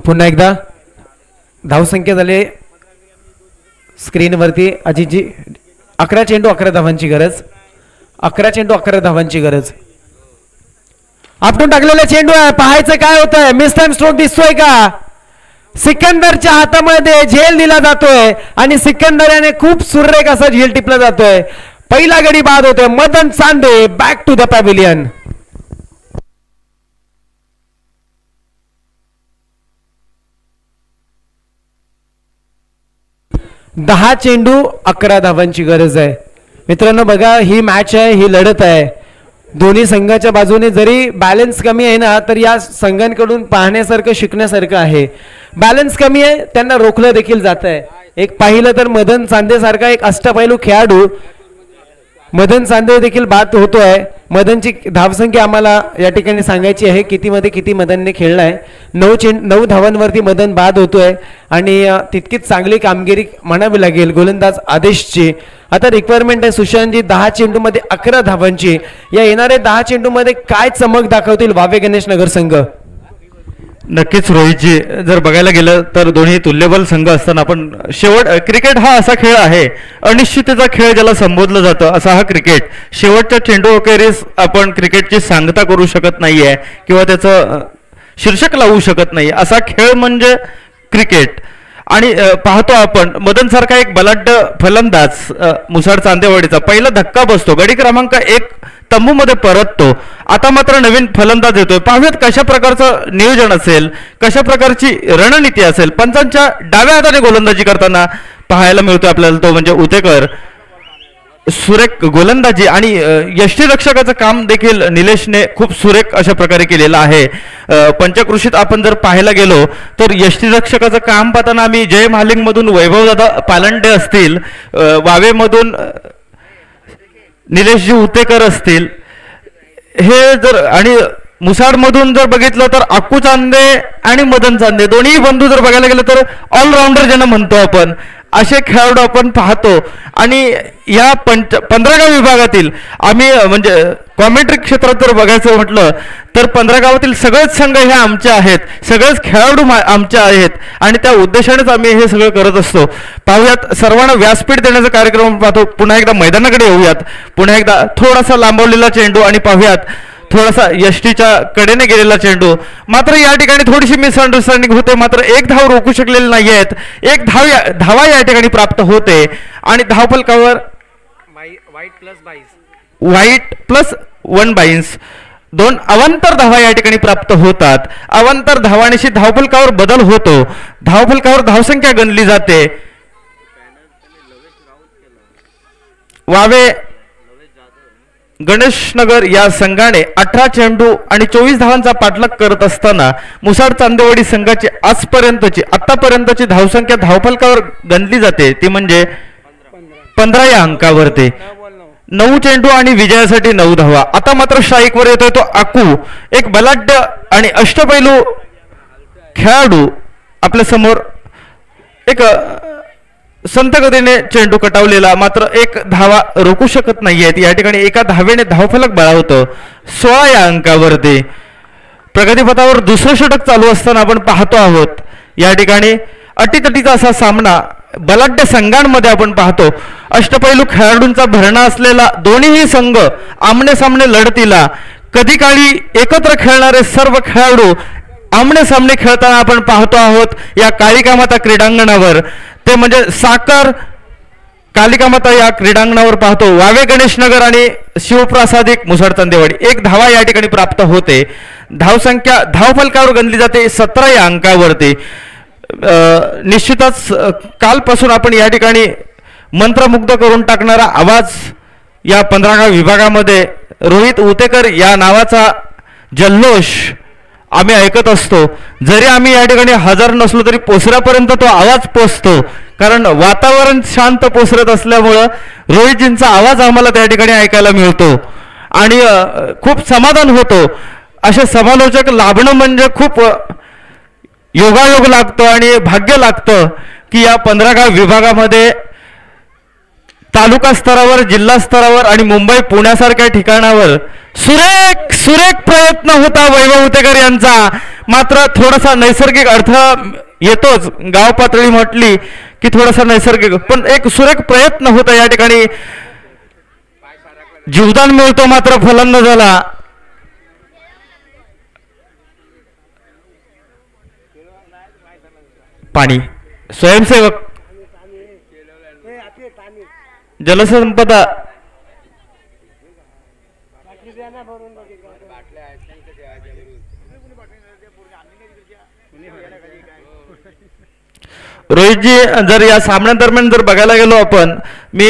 पुन्हा एकदा धावसंख्या झाली स्क्रीनवरती अजितजी. 11 चेंडू 11 धावांची गरज. 11 चेंडू 11 धावांची गरज. आपटून टाकलेला चेंडू आहे. पाहायचं काय होतंय. मिस टाइम स्ट्रोक दिसतोय का. सिकंदरच्या हातामध्ये झेल दिला जातोय आणि सिकंदर याने खूप सुरेख असा झेल टिपला जातोय. पहिला गडी बाद होतोय. Madan Chande back to the pavilion. 10 चेंडू 11 धावांची गरज आहे. मित्रांनो बघा ही मॅच आहे, ही लढत आहे. दोन्ही संघाच्या बाजूने जरी बॅलन्स कमी आहे ना तर या संघांकडून पाहण्यासारखं शिकण्यासारखं आहे. बॅलन्स कमी आहे त्यांना रोखलं देखील जात आहे. एक पाहिलं तर मदन चांदे सारखा एक अष्टपैलू खेळाडू मदन चांदे देखील बाद होतोय. मदनची धावसंख्या आम्हाला या ठिकाणी सांगायची आहे कितीमध्ये किती मदनने खेळलाय. 9 धावांवरती मदन बाद होतोय आणि तितकीच चांगली कामगिरी म्हणावी लागेल गोलंदाज आदेशची. आता रिक्वायरमेंट आहे सुशांतजी 10 चेंडूमध्ये 11 धावांची. या येणाऱ्या 10 चेंडूमध्ये काय चमक दाखवतील वावे गणेश नगर संघ. नक्कीच रोहितजी जर बघायला गेलं तर दोन्ही तुल्यबल संघ असताना आपण क्रिकेट हा असा खेळ आहे अनिश्चिततेचा खेळ ज्याला संबोधलं जातं असा हा क्रिकेट. शेवटच्या चेंडू अखेरीस आपण क्रिकेटची सांगता करू शकत नाहीये किंवा त्याचं शीर्षक लावू शकत नाही असा खेळ म्हणजे क्रिकेट. आणि पाहतो आपण मदन सारखा एक बलाढ्य फलंदाज मुसाड चांदेवाडीचा पहिला धक्का बसतो, गडी क्रमांक 1 तंबूमध्ये परततो. आता मात्र नवीन फलंदाज येतोय. पाहूयात कशा प्रकारचं नियोजन असेल, कशा प्रकारची रणनीती असेल. पंचांच्या डाव्या हाताने गोलंदाजी करताना पाहायला मिळतोय आपल्याला, तो म्हणजे उतेकर. सुरेख गोलंदाजी आणि यष्टीरक्षकाचं काम देखील निलेशने खूप सुरेख अशा प्रकारे केलेलं आहे. पंचकृषीत आपण जर पाहायला गेलो तर यष्टीरक्षकाचं काम पाहताना आम्ही जय महालिंगमधून वैभवदादा पालंडे असतील, वावेमधून निलेशजी उतेकर असतील, हे जर आणि मुसाडमधून जर बघितलं तर अक्कू चांदे आणि मदन चांदे दोन्ही बंधू जर बघायला गेलं तर ऑलराऊंडर ज्यांना म्हणतो आपण, असे खेळाडू आपण पाहतो. आणि या 15 विभागातील आम्ही म्हणजे कॉमेंट्री क्षेत्रात जर बघायचं म्हटलं तर 15 गावातील सगळेच संघ हे आमचे आहेत, सगळेच खेळाडू आमचे आहेत आणि त्या उद्देशानेच आम्ही हे सगळं करत असतो. पाहूयात सर्वांना व्यासपीठ देण्याचा कार्यक्रम पाहतो. पुन्हा एकदा मैदानाकडे येऊयात. पुन्हा एकदा थोडासा लांबवलेला चेंडू आणि पाहूयात थोडासा यष्टीच्या कडेने गेलेला चेंडू. मात्र या ठिकाणी थोडीशी मिसअंडरस्टँडिंग होते, मात्र एक धाव रोखू शकलेले नाही आहेत. एक धावा या ठिकाणी प्राप्त होते आणि धावफलकावर व्हाईट प्लस 1 बाईन्स 2 अवांतर धावा या ठिकाणी प्राप्त होतात. अवांतर धावांशी धावफलकावर बदल होतो, धावफलकावर धावसंख्या गणली जाते. वावे गणेशनगर या संघाने 18 चेंडू आणि 24 धावांचा पाठलाग करत असताना मुसाड चांदेवाडी संघाची आतापर्यंतची धावसंख्या धावफलकावर गणली जाते ती म्हणजे 15 या अंकावरती. 9 चेंडू आणि विजयासाठी 9 धावा. आता मात्र स्ट्राईकवर येतोय तो आकू, एक बलाढ्य आणि अष्टपैलू खेळाडू आपल्या समोर. एक संत गतीने चेंडू कटावलेला, मात्र एक धावा रोखू शकत नाहीयेत. या ठिकाणी एका धावेने धावफलक बळावतो 16 या अंकावरती. प्रगतीपथावर दुसरं षटक चालू असताना आपण पाहतो आहोत या ठिकाणी अटीतटीचा असा सामना बलाढ्य संघांमध्ये आपण पाहतो. अष्टपैलू खेळाडूंचा भरणा असलेला दोन्हीही संघ आमने सामने लढतीला. कधी काळी एकत्र खेळणारे सर्व खेळाडू आमने सामने खेळताना आपण पाहतो आहोत या कालिका माता क्रीडांगणावर. ते म्हणजे साकर कालिका माता या क्रीडांगणावर पाहतो. वावे गणेशनगर आणि शिवप्रसादिक मुसाड चांदेवाडी. 1 धावा या ठिकाणी प्राप्त होते. धावसंख्या धावफलकावर गणली जाते 17 या अंकावरती. निश्चितच कालपासून आपण या ठिकाणी मंत्रमुग्ध करून टाकणारा आवाज या 15 विभागामध्ये रोहित उतेकर या नावाचा जल्लोष आम्ही ऐकत असतो. जरी आम्ही या ठिकाणी हजर नसलो तरी पोसऱ्यापर्यंत तो आवाज पोचतो, कारण वातावरण शांत पोसरत असल्यामुळं रोहितजींचा आवाज आम्हाला त्या ठिकाणी ऐकायला मिळतो आणि खूप समाधान होतो. असे समालोचक लाभणं म्हणजे खूप योगायोग लागतो आणि भाग्य लागतं की या 15 विभागामध्ये तालुका स्तरावर, जिल्हा स्तरावर आणि मुंबई पुण्यासारख्या ठिकाणावर सुरेख प्रयत्न होता वैभव उतेकर यांचा. मात्र थोडासा नैसर्गिक अडथळा येतोच. गाव पातळी म्हटली की थोडासा नैसर्गिक, पण एक सुरेख प्रयत्न होता या ठिकाणी. जीवदान मिळतो मात्र फलंदाजाला. पाणी स्वयंसेवक जलसंपदा रोहितजी, जर या सामन्यादरम्यान जर बघायला गेलो आपण, मी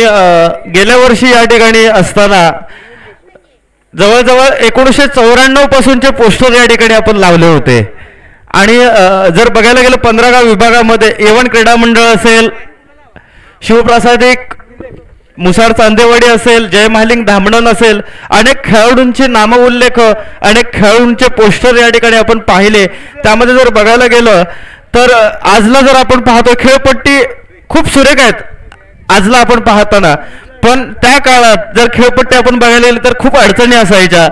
गेल्या वर्षी या ठिकाणी असताना जवळजवळ 1994 पासूनचे पोस्टर या ठिकाणी आपण लावले होते. आणि जर बघायला गेलं 15 विभागामध्ये A1 क्रीडा मंडळ असेल, शिवप्रसादिक मुसाड चांदेवाडी असेल, जय महालिंग धामणन असेल, अनेक खेळाडूंचे नामउल्लेख, अनेक खेळाडूंचे पोस्टर या ठिकाणी आपण पाहिले. त्यामध्ये जर बघायला गेलं तर आजला जर आपण पाहतो खेळपट्टी खूप सुरेख आहेत आजला आपण पाहताना, पण त्या काळात जर खेळपट्टी आपण बघायला गेली तर खूप अडचणी असायच्या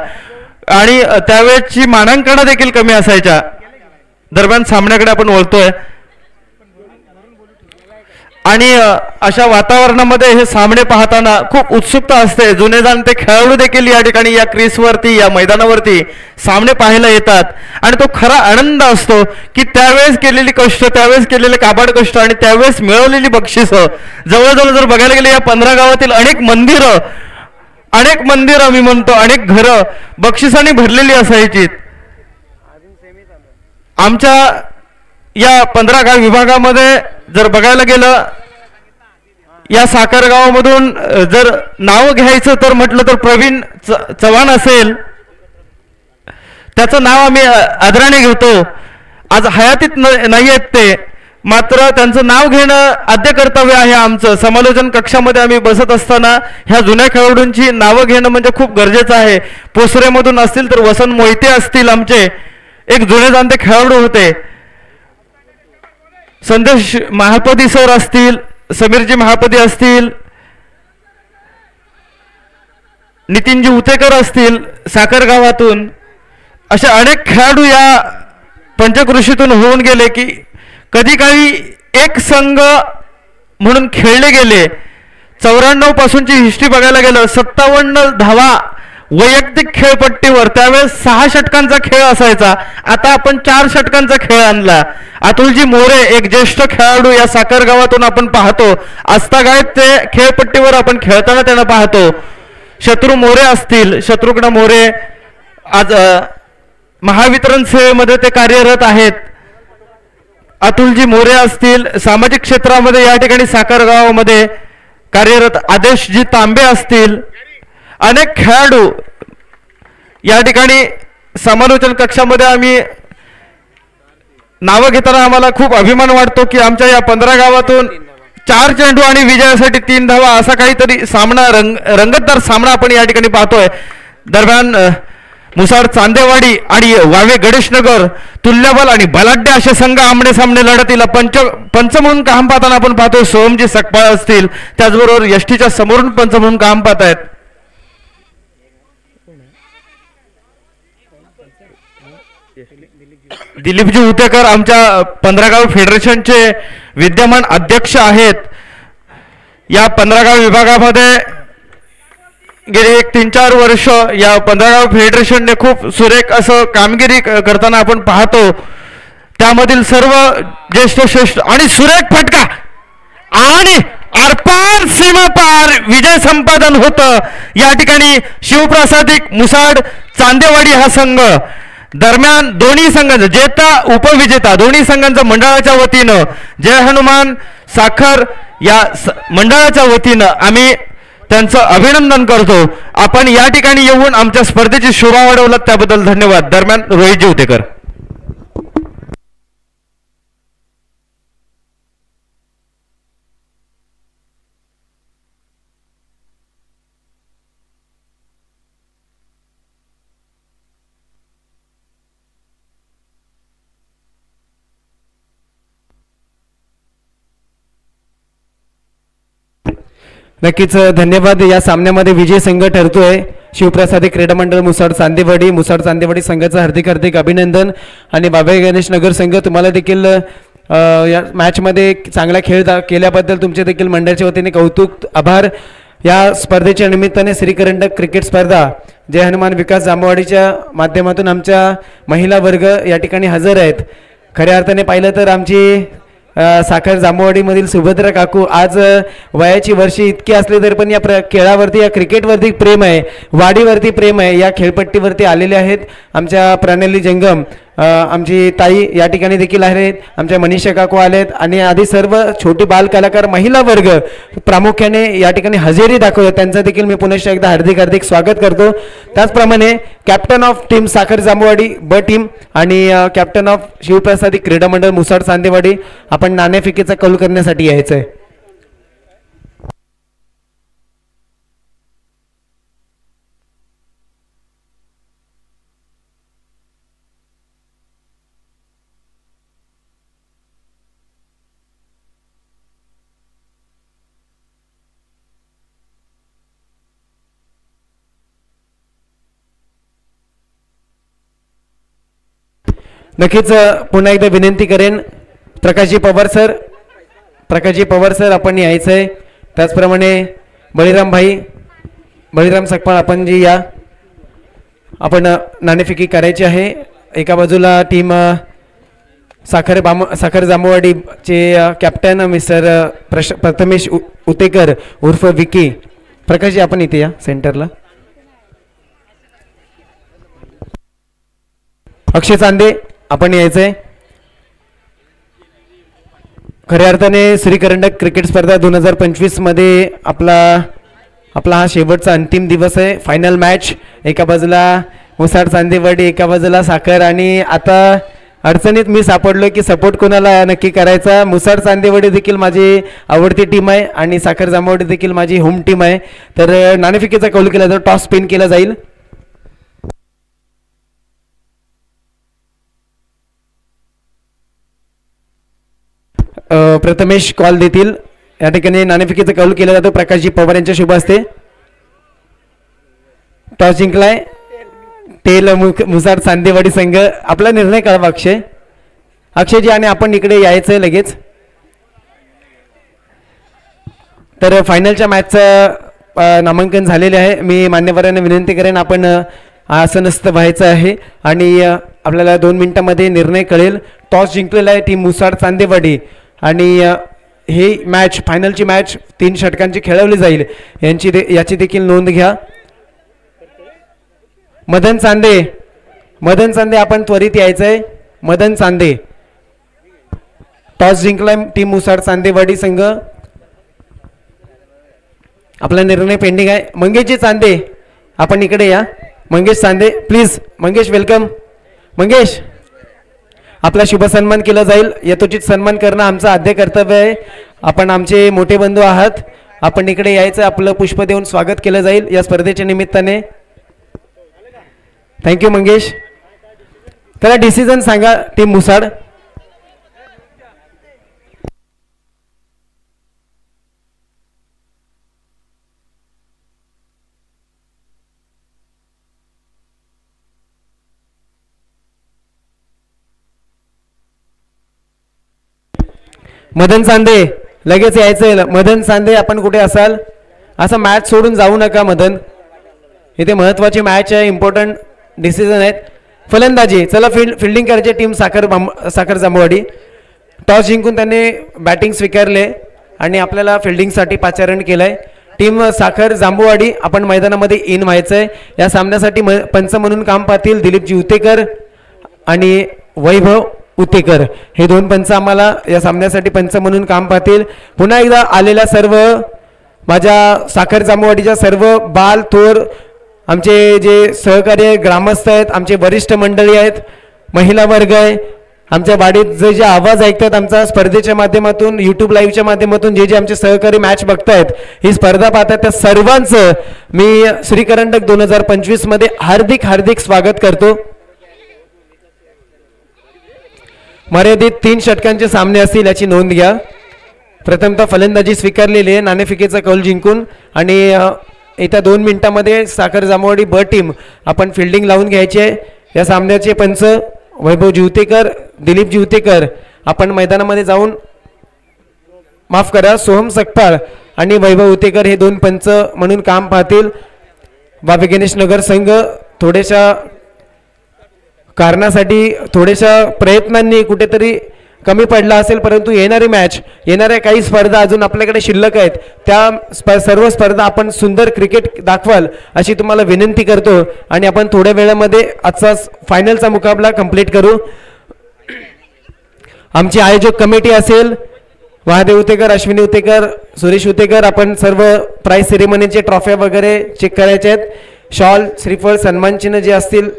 आणि त्यावेळेची मानांकनं देखील कमी असायच्या. दरम्यान सामन्याकडे आपण वळतोय. आणि अशा वातावरणामध्ये हे सामने पाहताना खूप उत्सुकता असते. जुने जाणते खेळाडू देखील या ठिकाणी या क्रीसवरती या मैदानावरती सामने पाहायला येतात आणि तो खरा आनंद असतो की त्यावेळेस केलेली कष्ट, त्यावेळेस केलेले काबाड कष्ट आणि त्यावेळेस मिळवलेली बक्षिसं. जवळजवळ जर बघायला गेले या 15 गावातील अनेक मंदिरं मी म्हणतो, अनेक घरं बक्षिसांनी भरलेली असायची. आमच्या या 15 गाव विभागामध्ये जर बघायला गेलं, या साखर गावामधून जर नाव घ्यायचं तर म्हटलं तर प्रवीण चव्हाण असेल, त्याचं नाव आम्ही आदराने घेतो. आज हयातीत नाही आहेत ते, मात्र त्यांचं नाव घेणं आद्य कर्तव्य आहे आमचं. समालोचन कक्षामध्ये आम्ही बसत असताना ह्या जुन्या खेळाडूंची नावं घेणं म्हणजे खूप गरजेचं आहे. पोसरेमधून असतील तर वसंत मोहिते असतील, आमचे एक जुने जाणते खेळाडू होते. संदेश महापदी सर असतील, समीरजी महापदी असतील, नितीनजी उतेकर असतील साखर गावातून. असे अनेक खेळाडू या पंचकृषीतून होऊन गेले की कधी काही एक संघ म्हणून खेळले गेले. 94 पासूनची हिस्ट्री बघायला गेलं, 57 धावा वैयक्तिक खेळपट्टीवर. त्यावेळेस 6 षटकांचा खेळ असायचा, आता आपण 4 षटकांचा खेळ आणला. अतुलजी मोरे एक ज्येष्ठ खेळाडू या साखर गावातून आपण पाहतो. आस्थागायत ते खेळपट्टीवर आपण खेळताना त्यांना पाहतो. शत्रू मोरे असतील, शत्रुघ्न मोरे आज महावितरण सेवेमध्ये ते कार्यरत आहेत. अतुलजी मोरे असतील, सामाजिक क्षेत्रामध्ये या ठिकाणी साखर गावामध्ये कार्यरत आदेशजी तांबे असतील. अनेक खेळाडू या ठिकाणी समालोचन कक्षामध्ये आम्ही नावं घेताना आम्हाला खूप अभिमान वाटतो की आमच्या या 15 गावातून 4 चेंडू आणि विजयासाठी 3 धावा असा काहीतरी सामना रंगतदार सामना आपण या ठिकाणी पाहतोय. दरम्यान मुसाड चांदेवाडी आणि वावे गणेशनगर तुल्यबल आणि बलाढ्य असे संघ आमने सामने लढतीला पंच म्हणून काम पाहताना आपण पाहतोय. सोमजी सकपाळ असतील, त्याचबरोबर यष्टीच्या समोरून पंच म्हणून काम पाहत आहेत. दिलीपजी उतेकर आमच्या 15 गाव फेडरेशनचे विद्यमान अध्यक्ष आहेत. या 15 गाव विभागामध्ये गेली 3-4 वर्ष या 15 गाव फेडरेशनने खूप सुरेख असं कामगिरी करताना आपण पाहतो. त्यामधील सर्व ज्येष्ठ श्रेष्ठ आणि सुरेख फटका आणि आरपार सीमा पार विजय संपादन होतं. या ठिकाणी शिवप्रसादिक मुसाड चांदेवाडी हा संघ. दरम्यान दोन्ही संघांचं जेता उपविजेता दोन्ही संघांचं मंडळाच्या वतीनं जय हनुमान साखर या मंडळाच्या वतीनं आम्ही त्यांचं अभिनंदन करतो. आपण या ठिकाणी येऊन आमच्या स्पर्धेची शोभा वाढवलात त्याबद्दल धन्यवाद. दरम्यान रोहितजी उतेकर. नक्कीच धन्यवाद. या सामन्यामध्ये विजय संघ ठरतोय शिवप्रसादी क्रीडा मंडळ मुसाड चांदेवाडी संघाचं हार्दिक अभिनंदन. आणि बाबा गणेश नगर संघ तुम्हाला देखील या मॅचमध्ये चांगला खेळ केल्याबद्दल तुमचे देखील मंडळाच्या वतीने कौतुक आभार. या स्पर्धेच्या निमित्ताने श्रीकरंडक क्रिकेट स्पर्धा जय हनुमान विकास जांभवाडीच्या माध्यमातून आमच्या महिला वर्ग या ठिकाणी हजर आहेत. खऱ्या अर्थाने पाहिलं तर आमची साखर जांभवाडीमधील सुभद्रा काकू आज वयाची वर्षे इतकी असले तरी पण या खेळावरती या क्रिकेटवरती प्रेम आहे, वाडीवरती प्रेम आहे, या खेळपट्टीवरती आलेले आहेत. आमच्या प्रणाली जंगम आमची ताई या ठिकाणी देखील आहेत, आमच्या मनीषा काकू आलेत आणि आधी सर्व छोटी बाल कलाकार महिला वर्ग प्रामुख्याने या ठिकाणी हजेरी दाखवतात. त्यांचं देखील मी पुन्हा एकदा हार्दिक स्वागत करतो. त्याचप्रमाणे कॅप्टन ऑफ टीम साखर जांभवाडी ब टीम आणि कॅप्टन ऑफ शिवप्रसादी क्रीडा मंडळ मुसाड चांदेवाडी आपण नाणेफेकीचा कौल करण्यासाठी यायचं आहे. नक्कीच पुन्हा एकदा विनंती करेन प्रकाशजी पवार सर प्रकाशजी पवार सर आपण यायचं आहे. त्याचप्रमाणे बळीराम सकपाळ आपण जी या आपण नाणेफेकी करायची आहे. एका बाजूला टीम साखर जांभूवाडीचे कॅप्टन मिस्टर प्रथमेश उतेकर उर्फ विकी. प्रकाशजी आपण इथे या सेंटरला. अक्षय चांदे आपण यायचंय. खऱ्या अर्थाने श्रीकरंडक क्रिकेट स्पर्धा 2025 मध्ये आपला हा शेवटचा अंतिम दिवस आहे. Final match. एका बाजूला मुसाड चांदेवाडी, एका बाजूला साखर. आणि आता अडचणीत मी सापडलो की सपोर्ट कोणाला नक्की करायचा. मुसाड चांदेवाडी देखील माझी आवडती टीम आहे आणि साखर जांभूवाडी देखील माझी होम टीम आहे. तर नाणेफेकीचा कौल केला तर टॉस स्पिन केला जाईल. प्रथमेश कॉल देतील. या ठिकाणी नाणेफेकीचा कौल केला जातो. प्रकाशजी पवार यांच्या शुभ हस्ते. टॉस जिंकलाय तेल मुसाड चांदेवाडी संघ. आपला निर्णय कळवा अक्षयजी. आणि आपण इकडे यायचंय लगेच. तर फायनलच्या मॅचचं नामांकन झालेले आहे. मी मान्यवरांना विनंती करेन आपण आसनस्थ व्हायचं आहे आणि आपल्याला 2 मिनिटांमध्ये निर्णय कळेल. टॉस जिंकलेला आहे टीम मुसाड चांदेवाडी आणि ही मॅच फायनलची मॅच 3 षटकांची खेळवली जाईल. याची देखील नोंद घ्या. मदन चांदे आपण त्वरित यायचंय. मदन चांदे. टॉस जिंकलाय टीम मुसाड चांदेवाडी संघ. आपला निर्णय पेंडिंग आहे. मंगेशजी चांदे आपण इकडे या. मंगेश चांदे प्लीज. मंगेश वेलकम. मंगेश आपला शुभ सन्मान केला जाईल. यथोचित सन्मान करणं आमचं आद्य कर्तव्य आहे. आपण आमचे मोठे बंधू आहात. आपण इकडे यायचं. आपलं पुष्प देऊन स्वागत केलं जाईल या स्पर्धेच्या निमित्ताने. थँक्यू मंगेश. त्याला डिसिजन सांगा टीम मुसाड. मदन चांदे लगेच यायचंय. मदन चांदे आपण कुठे असाल? असं मॅच सोडून जाऊ नका मदन. इथे महत्वाची मॅच आहे. इम्पॉर्टंट डिसिजन आहेत. फलंदाजी चला फिल्डिंग करायची टीम साखर जांभूवाडी. टॉस जिंकून त्यांनी बॅटिंग स्वीकारले आणि आपल्याला फिल्डिंगसाठी पाचारण केलंय. टीम साखर जांभूवाडी आपण मैदानामध्ये इन व्हायचंय. या सामन्यासाठी पंच म्हणून काम पाहतील दिलीपजी उतेकर आणि वैभव उतेकर. हे 2 पंच आम्हाला या सामन्यासाठी पंच म्हणून काम पाहतील. पुन्हा एकदा आलेल्या सर्व माझ्या साखर जांभूवाडीच्या सर्व बाल थोर आमचे जे सहकारी ग्रामस्थ आहेत, आमचे वरिष्ठ मंडळी आहेत, महिला वर्ग आहे, आमच्या वाडीत जे आवाज ऐकतात आमचा स्पर्धेच्या माध्यमातून यूट्यूब लाईव्हच्या माध्यमातून जे आमचे सहकारी मॅच बघतायत, ही स्पर्धा पाहतात, त्या सर्वांचं मी श्रीकरंडक 2025 मध्ये हार्दिक स्वागत करतो. मर्यादित 3 षटकांचे सामने असतील याची नोंद घ्या. प्रथमतः फलंदाजी स्वीकारलेली आहे नाणेफेकीचा कौल जिंकून आणि येत्या 2 मिनिटांमध्ये साखर जांभूवाडी ब टीम आपण फिल्डिंग लावून घ्यायची आहे. या सामन्याचे पंच वैभव जिवतेकर, दिलीप जिवतेकर आपण मैदानामध्ये जाऊन माफ करा सोहम सकपाळ आणि वैभव उतेकर हे 2 पंच म्हणून काम पाहतील. बाबे गणेश नगर संघ थोड्याशा कारणासाठी थोड्याशा प्रयत्नांनी कुठेतरी कमी पडला असेल, परंतु येणाऱ्या काही स्पर्धा अजून आपल्याकडे शिल्लक आहेत. त्या सर्व स्पर्धा आपण सुंदर क्रिकेट दाखवाल अशी तुम्हाला विनंती करतो आणि आपण थोड्या वेळामध्ये आजचा फायनलचा मुकाबला कंप्लीट करू. आमची आयोजक कमिटी असेल महादेव उतेकर, अश्विनी उतेकर, सुरेश उतेकर, आपण सर्व प्राइज सेरेमनीचे ट्रॉफ्या वगैरे चेक करायचे आहेत. शॉल, श्रीफळ, सन्मानचिन्ह जे असतील